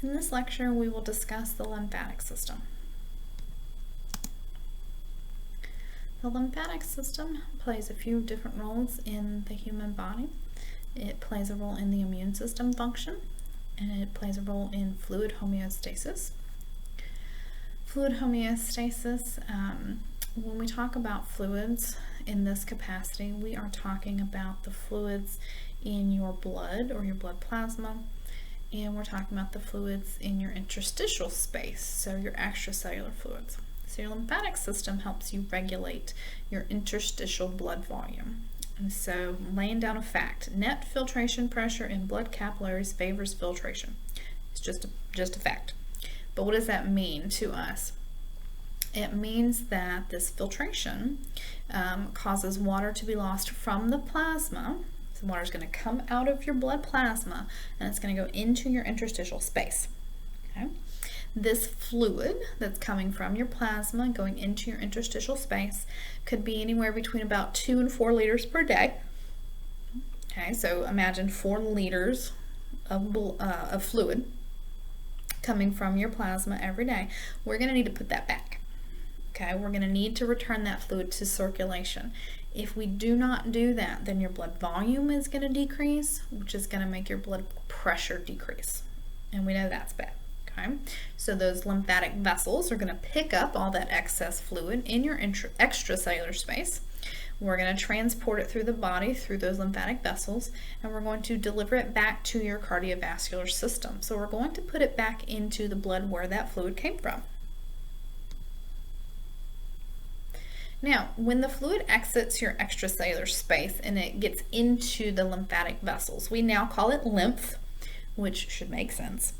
In this lecture, we will discuss the lymphatic system. The lymphatic system plays a few different roles in the human body. It plays a role in the immune system function, and it plays a role in fluid homeostasis. Fluid homeostasis, when we talk about fluids in this capacity, we are talking about the fluids in your blood or your blood plasma, and we're talking about the fluids in your interstitial space, so your extracellular fluids. So your lymphatic system helps you regulate your interstitial blood volume. And so, laying down a fact, net filtration pressure in blood capillaries favors filtration. It's just a fact. But what does that mean to us? It means that this filtration causes water to be lost from the plasma. So water is going to come out of your blood plasma and it's going to go into your interstitial space. Okay? This fluid that's coming from your plasma going into your interstitial space could be anywhere between about 2 and 4 liters per day. Okay, so imagine 4 liters of fluid coming from your plasma every day. We're going to need to put that back. Okay, we're going to need to return that fluid to circulation. If we do not do that, then your blood volume is going to decrease, which is going to make your blood pressure decrease. And we know that's bad. Okay, so those lymphatic vessels are going to pick up all that excess fluid in your extracellular space. We're going to transport it through the body through those lymphatic vessels, and we're going to deliver it back to your cardiovascular system. So we're going to put it back into the blood where that fluid came from. Now, when the fluid exits your extracellular space and it gets into the lymphatic vessels, we now call it lymph, which should make sense.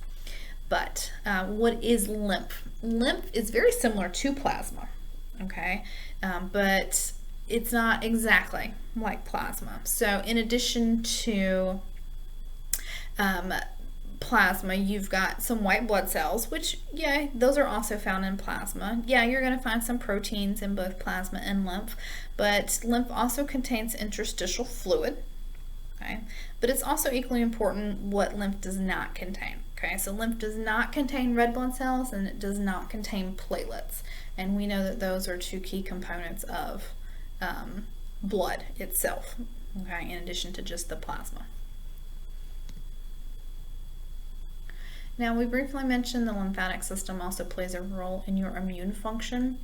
But what is lymph? Lymph is very similar to plasma, okay? But it's not exactly like plasma. So in addition to plasma, you've got some white blood cells, which, yeah, those are also found in plasma. Yeah, you're going to find some proteins in both plasma and lymph, but lymph also contains interstitial fluid, okay? But it's also equally important what lymph does not contain, okay? So lymph does not contain red blood cells and it does not contain platelets, and we know that those are 2 key components of blood itself, okay, in addition to just the plasma. Now, we briefly mentioned the lymphatic system also plays a role in your immune function.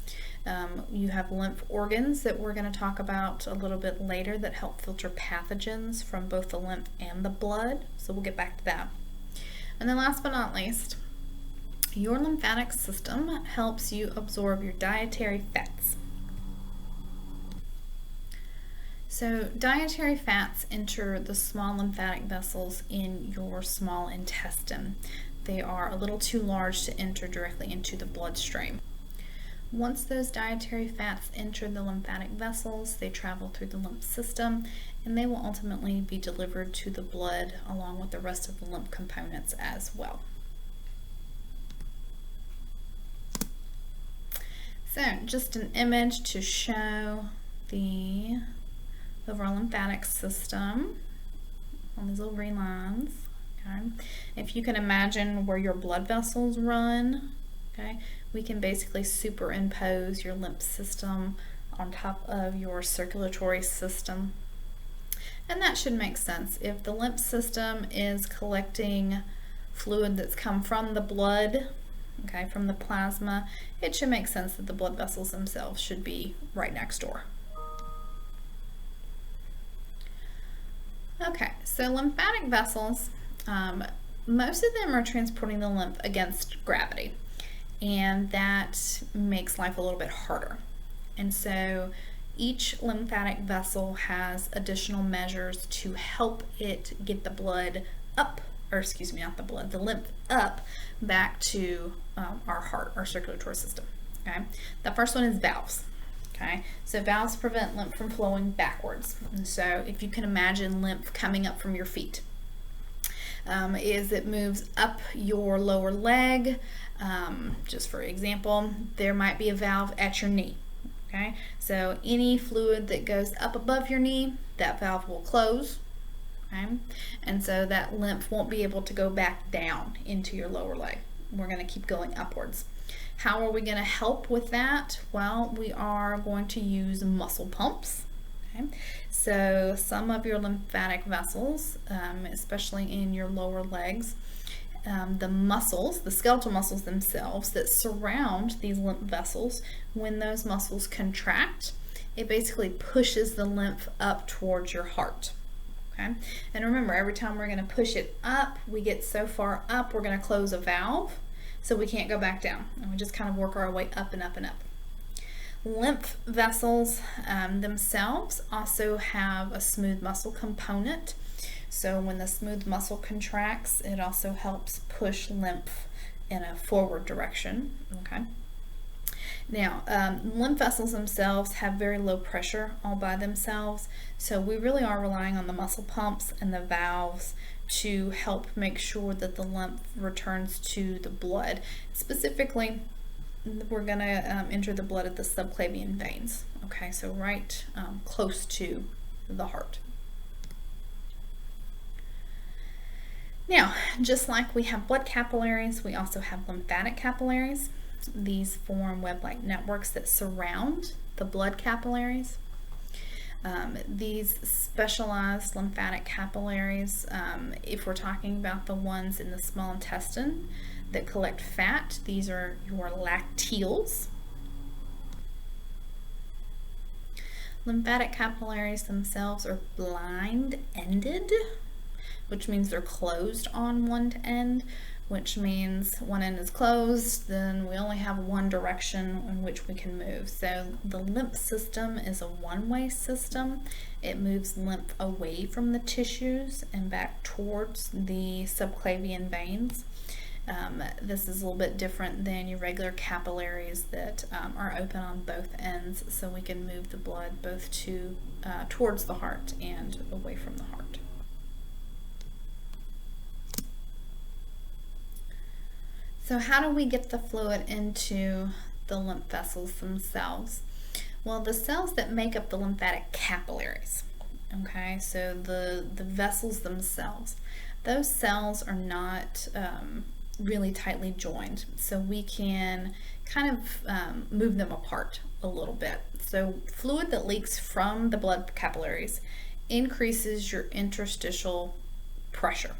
You have lymph organs that we're going to talk about a little bit later that help filter pathogens from both the lymph and the blood, so we'll get back to that. And then last but not least, your lymphatic system helps you absorb your dietary fats. So dietary fats enter the small lymphatic vessels in your small intestine. They are a little too large to enter directly into the bloodstream. Once those dietary fats enter the lymphatic vessels, they travel through the lymph system, and they will ultimately be delivered to the blood along with the rest of the lymph components as well. So just an image to show the overall lymphatic system on these little green lines. Okay. If you can imagine where your blood vessels run, okay, we can basically superimpose your lymph system on top of your circulatory system. And that should make sense. If the lymph system is collecting fluid that's come from the blood, okay, from the plasma, it should make sense that the blood vessels themselves should be right next door. Okay, so lymphatic vessels, most of them are transporting the lymph against gravity, and that makes life a little bit harder. And so each lymphatic vessel has additional measures to help it get the blood up, or excuse me, not the blood, the lymph up back to our heart, our circulatory system. Okay, the first one is valves. Okay, so valves prevent lymph from flowing backwards. And so if you can imagine lymph coming up from your feet, as it moves up your lower leg, just for example, there might be a valve at your knee. Okay, so any fluid that goes up above your knee, that valve will close. Okay? And so that lymph won't be able to go back down into your lower leg. We're going to keep going upwards. How are we going to help with that? Well, we are going to use muscle pumps. Okay? So some of your lymphatic vessels, especially in your lower legs, the muscles, the skeletal muscles themselves that surround these lymph vessels, when those muscles contract, it basically pushes the lymph up towards your heart. Okay? And remember, every time we're going to push it up, we get so far up, we're going to close a valve, so we can't go back down. And we just kind of work our way up and up and up. Lymph vessels themselves also have a smooth muscle component. So when the smooth muscle contracts, it also helps push lymph in a forward direction. Okay. Now, lymph vessels themselves have very low pressure all by themselves, so we really are relying on the muscle pumps and the valves to help make sure that the lymph returns to the blood. Specifically, we're going to enter the blood at the subclavian veins, okay, so right close to the heart. Now, just like we have blood capillaries, we also have lymphatic capillaries. These form web-like networks that surround the blood capillaries. These specialized lymphatic capillaries, if we're talking about the ones in the small intestine that collect fat, these are your lacteals. Lymphatic capillaries themselves are blind-ended, which means they're closed on one end, which means one end is closed, then we only have one direction in which we can move. So the lymph system is a one-way system. It moves lymph away from the tissues and back towards the subclavian veins. This is a little bit different than your regular capillaries that are open on both ends, so we can move the blood both towards the heart and away from the heart. So how do we get the fluid into the lymph vessels themselves? Well, the cells that make up the lymphatic capillaries, okay, so the vessels themselves, those cells are not really tightly joined, so we can kind of move them apart a little bit. So fluid that leaks from the blood capillaries increases your interstitial pressure,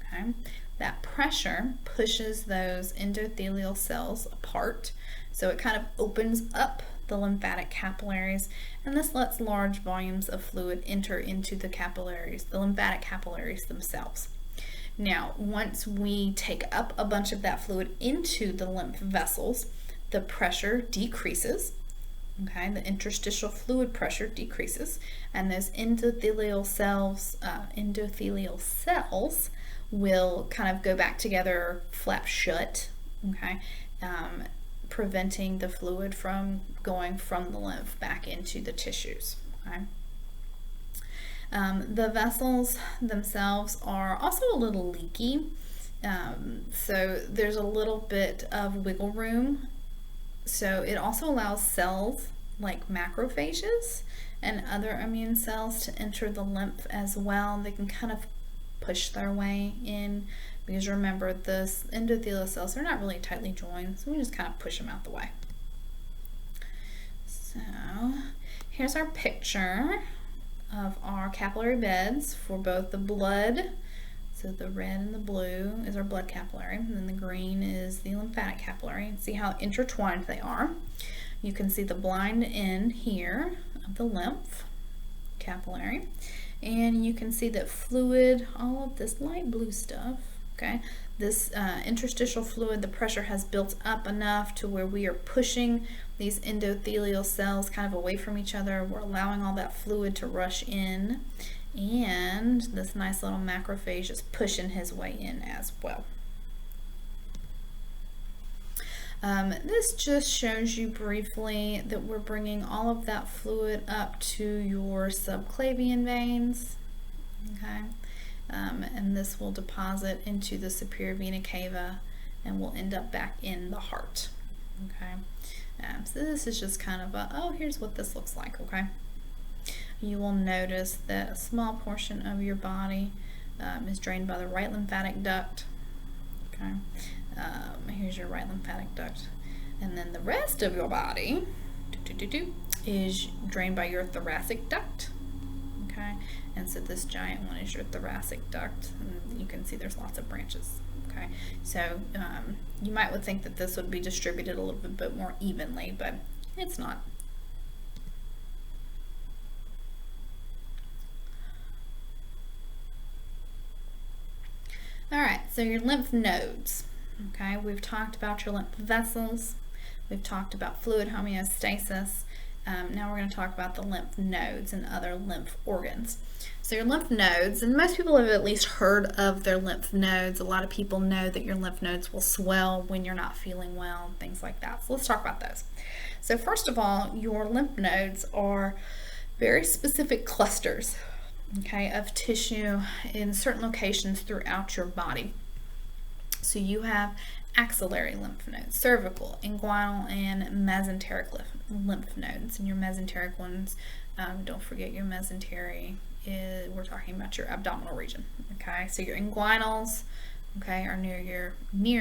okay? That pressure pushes those endothelial cells apart, so it kind of opens up the lymphatic capillaries, and this lets large volumes of fluid enter into the capillaries, the lymphatic capillaries themselves. Now, once we take up a bunch of that fluid into the lymph vessels, the pressure decreases, okay, the interstitial fluid pressure decreases, and those endothelial cells will kind of go back together, flap shut, okay, preventing the fluid from going from the lymph back into the tissues. Okay. The vessels themselves are also a little leaky, so there's a little bit of wiggle room. So it also allows cells like macrophages and other immune cells to enter the lymph as well. They can kind of push their way in, because remember, the endothelial cells are not really tightly joined, so we just kind of push them out the way. So here's our picture of our capillary beds for both the blood. So the red and the blue is our blood capillary, and then the green is the lymphatic capillary. And see how intertwined they are. You can see the blind end here of the lymph capillary, and you can see that fluid, all of this light blue stuff, okay, this interstitial fluid, the pressure has built up enough to where we are pushing these endothelial cells kind of away from each other. We're allowing all that fluid to rush in, and this nice little macrophage is pushing his way in as well. This just shows you briefly that we're bringing all of that fluid up to your subclavian veins, okay, and this will deposit into the superior vena cava and will end up back in the heart, okay. So this is just kind of a, oh, here's what this looks like, okay. you will notice that a small portion of your body is drained by the right lymphatic duct. Okay, here's your right lymphatic duct, and then the rest of your body is drained by your thoracic duct. Okay, and so this giant one is your thoracic duct, and you can see there's lots of branches. Okay, so you might would think that this would be distributed a little bit more evenly, but it's not. All right, so your lymph nodes. Okay, we've talked about your lymph vessels. We've talked about fluid homeostasis. Now we're going to talk about the lymph nodes and other lymph organs. So your lymph nodes, and most people have at least heard of their lymph nodes. A lot of people know that your lymph nodes will swell when you're not feeling well, things like that. So let's talk about those. So first of all, your lymph nodes are very specific clusters, okay, of tissue in certain locations throughout your body. So you have axillary lymph nodes, cervical, inguinal, and mesenteric lymph nodes. And your mesenteric ones, don't forget your mesentery, we're talking about your abdominal region. Okay, so your inguinals, okay, are near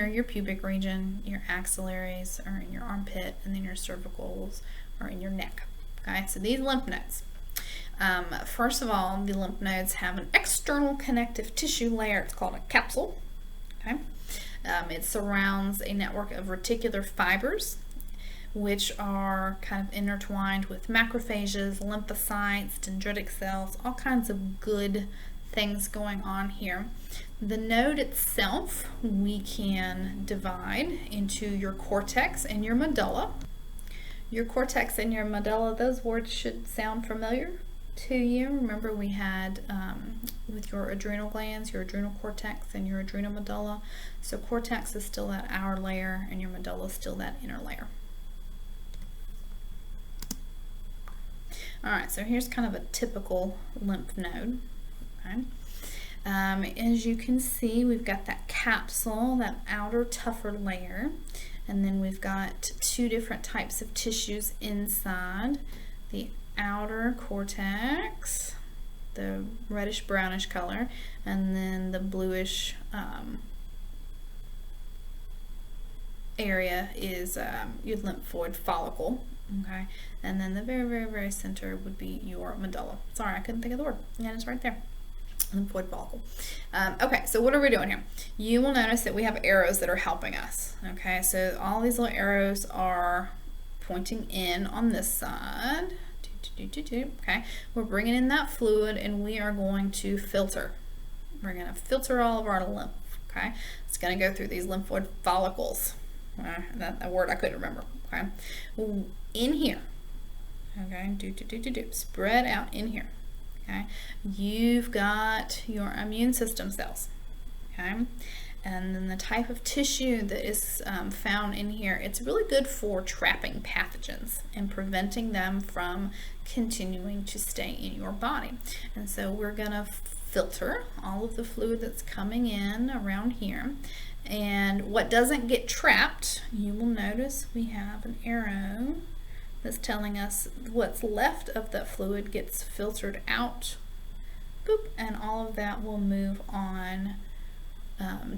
your pubic region. Your axillaries are in your armpit, and then your cervicals are in your neck. Okay, so these lymph nodes. First of all, the lymph nodes have an external connective tissue layer. It's called a capsule. Okay. It surrounds a network of reticular fibers, which are kind of intertwined with macrophages, lymphocytes, dendritic cells, all kinds of good things going on here. The node itself we can divide into your cortex and your medulla. Your cortex and your medulla, those words should sound familiar to you. Remember we had with your adrenal glands, your adrenal cortex and your adrenal medulla. So cortex is still that outer layer and your medulla is still that inner layer. Alright, so here's kind of a typical lymph node. Okay. As you can see, we've got that capsule, that outer tougher layer, and then we've got two different types of tissues inside. The outer cortex, the reddish brownish color, and then the bluish area is your lymphoid follicle. Okay, and then the very center would be your medulla. Sorry, I couldn't think of the word. Yeah, it's right there. Lymphoid follicle. Okay, so what are we doing here? You will notice that we have arrows that are helping us. Okay, so all these little arrows are pointing in on this side. Okay, we're bringing in that fluid and we are going to filter. We're going to filter all of our lymph. Okay, it's going to go through these lymphoid follicles. That word I couldn't remember. Okay, in here. Okay, spread out in here. Okay, you've got your immune system cells. Okay, and then the type of tissue that is found in here, it's really good for trapping pathogens and preventing them from continuing to stay in your body. And so we're gonna filter all of the fluid that's coming in around here. And what doesn't get trapped, you will notice we have an arrow that's telling us what's left of that fluid gets filtered out. Boop, and all of that will move on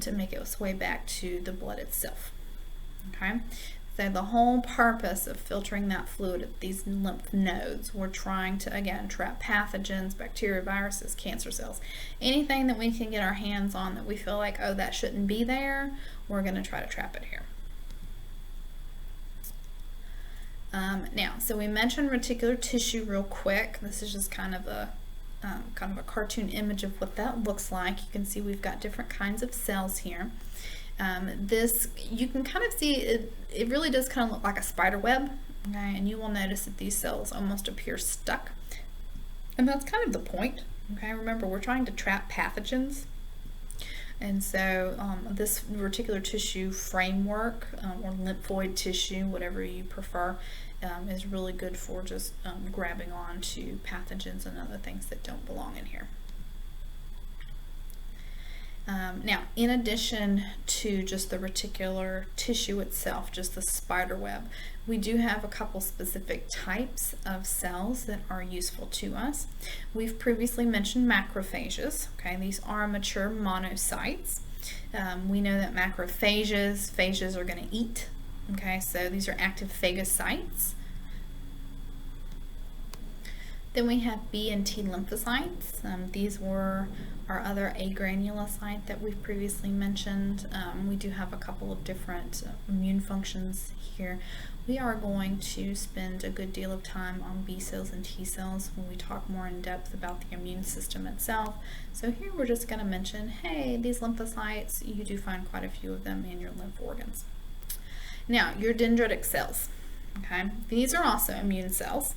to make its way back to the blood itself. Okay, so the whole purpose of filtering that fluid at these lymph nodes, we're trying to, again, trap pathogens, bacteria, viruses, cancer cells, anything that we can get our hands on that we feel like, oh, that shouldn't be there, we're going to try to trap it here. Now, so we mentioned reticular tissue real quick. This is just kind of a cartoon image of what that looks like. You can see we've got different kinds of cells here. This, you can kind of see, it really does kind of look like a spider web, okay? And you will notice that these cells almost appear stuck. And that's kind of the point, okay? Remember, we're trying to trap pathogens. And so this reticular tissue framework, or lymphoid tissue, whatever you prefer, is really good for just grabbing on to pathogens and other things that don't belong in here. Now, in addition to just the reticular tissue itself, just the spider web, we do have a couple specific types of cells that are useful to us. We've previously mentioned macrophages. Okay, these are mature monocytes. We know that phages are going to eat. Okay, so these are active phagocytes. Then we have B and T lymphocytes. These were our other agranulocyte that we've previously mentioned. We do have a couple of different immune functions here. We are going to spend a good deal of time on B cells and T cells when we talk more in depth about the immune system itself. So here we're just going to mention, hey, these lymphocytes, you do find quite a few of them in your lymph organs. Now, your dendritic cells, okay, these are also immune cells.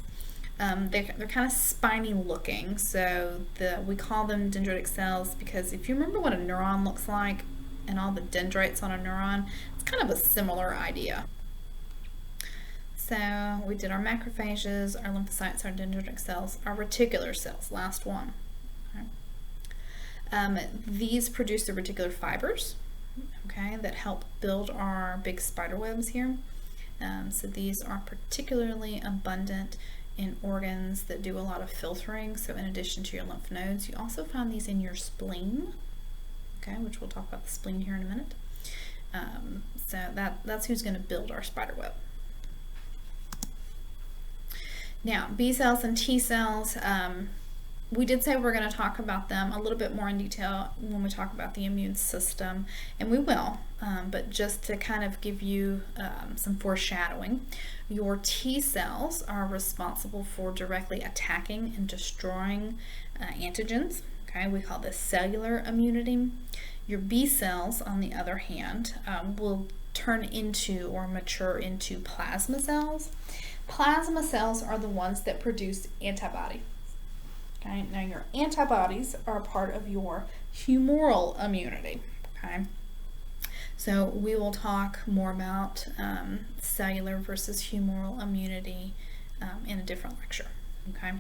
They're kind of spiny looking, so we call them dendritic cells because if you remember what a neuron looks like and all the dendrites on a neuron, it's kind of a similar idea. So we did our macrophages, our lymphocytes, our dendritic cells, our reticular cells, last one. Okay. These produce the reticular fibers, okay, that help build our big spider webs here. So these are particularly abundant in organs that do a lot of filtering. So in addition to your lymph nodes, you also find these in your spleen, okay, which we'll talk about the spleen here in a minute. So that's who's going to build our spider web. Now, B cells and T cells, we did say we're going to talk about them a little bit more in detail when we talk about the immune system, and we will, but just to kind of give you some foreshadowing, your T cells are responsible for directly attacking and destroying antigens. Okay, we call this cellular immunity. Your B cells, on the other hand, will turn into or mature into plasma cells. Plasma cells are the ones that produce antibodies. Okay, now your antibodies are a part of your humoral immunity. Okay, so we will talk more about cellular versus humoral immunity in a different lecture. Okay,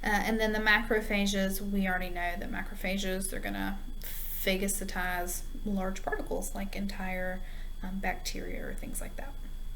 and then the macrophages, we already know that macrophages, they're going to phagocytize large particles like entire bacteria or things like that.